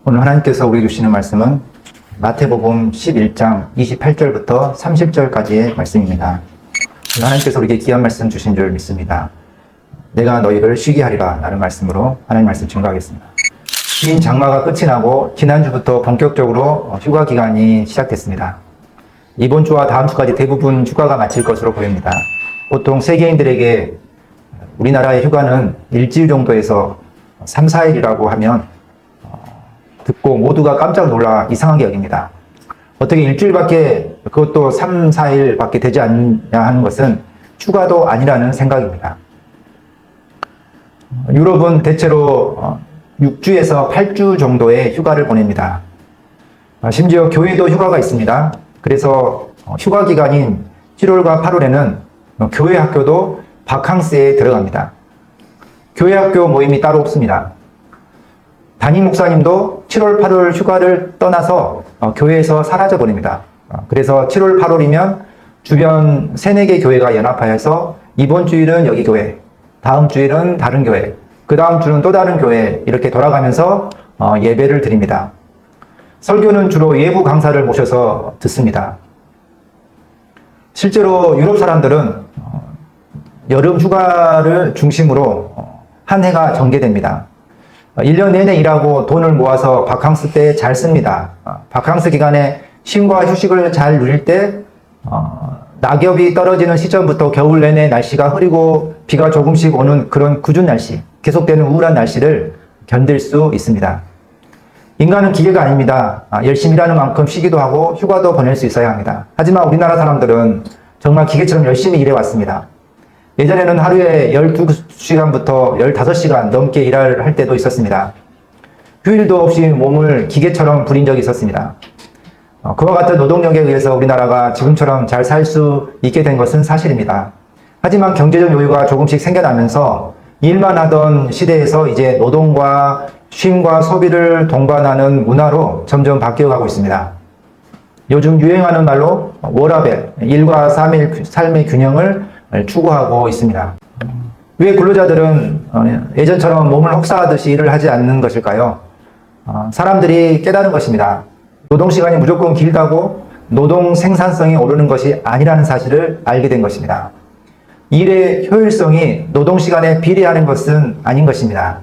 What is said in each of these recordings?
오늘 하나님께서 우리에게 주시는 말씀은 마태복음 11장 28절부터 30절까지의 말씀입니다. 하나님께서 우리에게 귀한 말씀 주신 줄 믿습니다. 내가 너희를 쉬게 하리라 라는 말씀으로 하나님 말씀 증거하겠습니다. 긴 장마가 끝이 나고 지난주부터 본격적으로 휴가 기간이 시작됐습니다. 이번 주와 다음 주까지 대부분 휴가가 마칠 것으로 보입니다. 보통 세계인들에게 우리나라의 휴가는 일주일 정도에서 3, 4일이라고 하면 듣고 모두가 깜짝 놀라 이상하게 여깁니다. 어떻게 일주일밖에, 그것도 3, 4일밖에 되지 않냐 하는 것은 휴가도 아니라는 생각입니다. 유럽은 대체로 6주에서 8주 정도의 휴가를 보냅니다. 심지어 교회도 휴가가 있습니다. 그래서 휴가 기간인 7월과 8월에는 교회 학교도 바캉스에 들어갑니다. 교회 학교 모임이 따로 없습니다. 담임 목사님도 7월, 8월 휴가를 떠나서 교회에서 사라져 버립니다. 그래서 7월, 8월이면 주변 3, 4개 교회가 연합하여서 이번 주일은 여기 교회, 다음 주일은 다른 교회, 그 다음 주는 또 다른 교회 이렇게 돌아가면서 예배를 드립니다. 설교는 주로 외부 강사를 모셔서 듣습니다. 실제로 유럽 사람들은 여름 휴가를 중심으로 한 해가 전개됩니다. 1년 내내 일하고 돈을 모아서 바캉스 때 잘 씁니다. 바캉스 기간에 쉼과 휴식을 잘 누릴 때 낙엽이 떨어지는 시점부터 겨울 내내 날씨가 흐리고 비가 조금씩 오는 그런 궂은 날씨, 계속되는 우울한 날씨를 견딜 수 있습니다. 인간은 기계가 아닙니다. 열심히 일하는 만큼 쉬기도 하고 휴가도 보낼 수 있어야 합니다. 하지만 우리나라 사람들은 정말 기계처럼 열심히 일해왔습니다. 예전에는 하루에 12시간부터 15시간 넘게 일을 할 때도 있었습니다. 휴일도 없이 몸을 기계처럼 부린 적이 있었습니다. 그와 같은 노동력에 의해서 우리나라가 지금처럼 잘 살 수 있게 된 것은 사실입니다. 하지만 경제적 여유가 조금씩 생겨나면서 일만 하던 시대에서 이제 노동과 쉼과 소비를 동반하는 문화로 점점 바뀌어가고 있습니다. 요즘 유행하는 말로 워라밸, 일과 삶의 균형을 추구하고 있습니다. 왜 근로자들은 예전처럼 몸을 혹사하듯이 일을 하지 않는 것일까요? 사람들이 깨달은 것입니다. 노동시간이 무조건 길다고 노동 생산성이 오르는 것이 아니라는 사실을 알게 된 것입니다. 일의 효율성이 노동시간에 비례하는 것은 아닌 것입니다.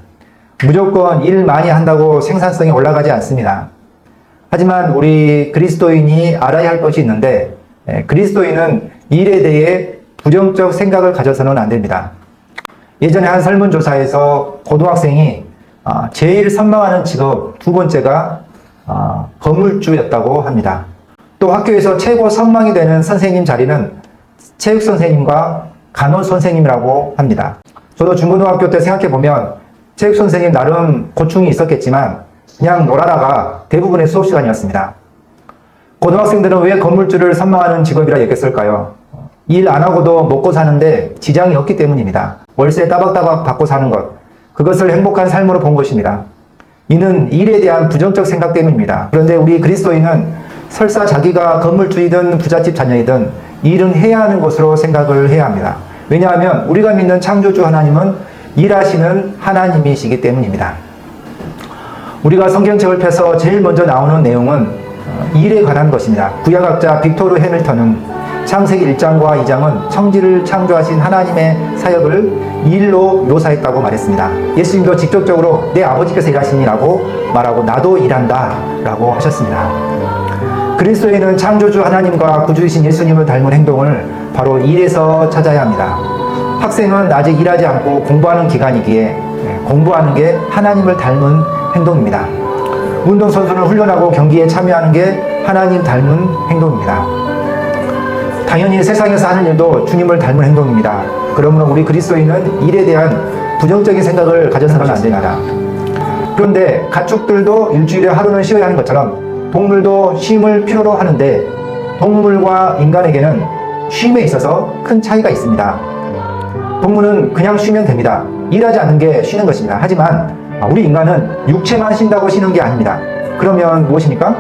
무조건 일 많이 한다고 생산성이 올라가지 않습니다. 하지만 우리 그리스도인이 알아야 할 것이 있는데, 그리스도인은 일에 대해 부정적 생각을 가져서는 안 됩니다. 예전에 한 설문조사에서 고등학생이 제일 선망하는 직업 두 번째가 건물주였다고 합니다. 또 학교에서 최고 선망이 되는 선생님 자리는 체육선생님과 간호선생님이라고 합니다. 저도 중고등학교 때 생각해보면 체육선생님 나름 고충이 있었겠지만 그냥 놀아라가 대부분의 수업시간이었습니다. 고등학생들은 왜 건물주를 선망하는 직업이라 여겼을까요? 일 안 하고도 먹고 사는데 지장이 없기 때문입니다. 월세 따박따박 받고 사는 것, 그것을 행복한 삶으로 본 것입니다. 이는 일에 대한 부정적 생각 때문입니다. 그런데 우리 그리스도인은 설사 자기가 건물주이든 부잣집 자녀이든 일은 해야 하는 것으로 생각을 해야 합니다. 왜냐하면 우리가 믿는 창조주 하나님은 일하시는 하나님이시기 때문입니다. 우리가 성경책을 펴서 제일 먼저 나오는 내용은 일에 관한 것입니다. 구약학자 빅토르 해밀턴은 창세기 1장과 2장은 천지를 창조하신 하나님의 사역을 일로 묘사했다고 말했습니다. 예수님도 직접적으로 내 아버지께서 일하시니라고 말하고 나도 일한다 라고 하셨습니다. 그리스도인은 창조주 하나님과 구주이신 예수님을 닮은 행동을 바로 일에서 찾아야 합니다. 학생은 아직 일하지 않고 공부하는 기간이기에 공부하는 게 하나님을 닮은 행동입니다. 운동선수는 훈련하고 경기에 참여하는 게 하나님 닮은 행동입니다. 당연히 세상에서 하는 일도 주님을 닮은 행동입니다. 그러므로 우리 그리스도인은 일에 대한 부정적인 생각을 가져서는 안 됩니다. 그런데 가축들도 일주일에 하루는 쉬어야 하는 것처럼 동물도 쉼을 필요로 하는데 동물과 인간에게는 쉼에 있어서 큰 차이가 있습니다. 동물은 그냥 쉬면 됩니다. 일하지 않는 게 쉬는 것입니다. 하지만 우리 인간은 육체만 쉰다고 쉬는 게 아닙니다. 그러면 무엇입니까?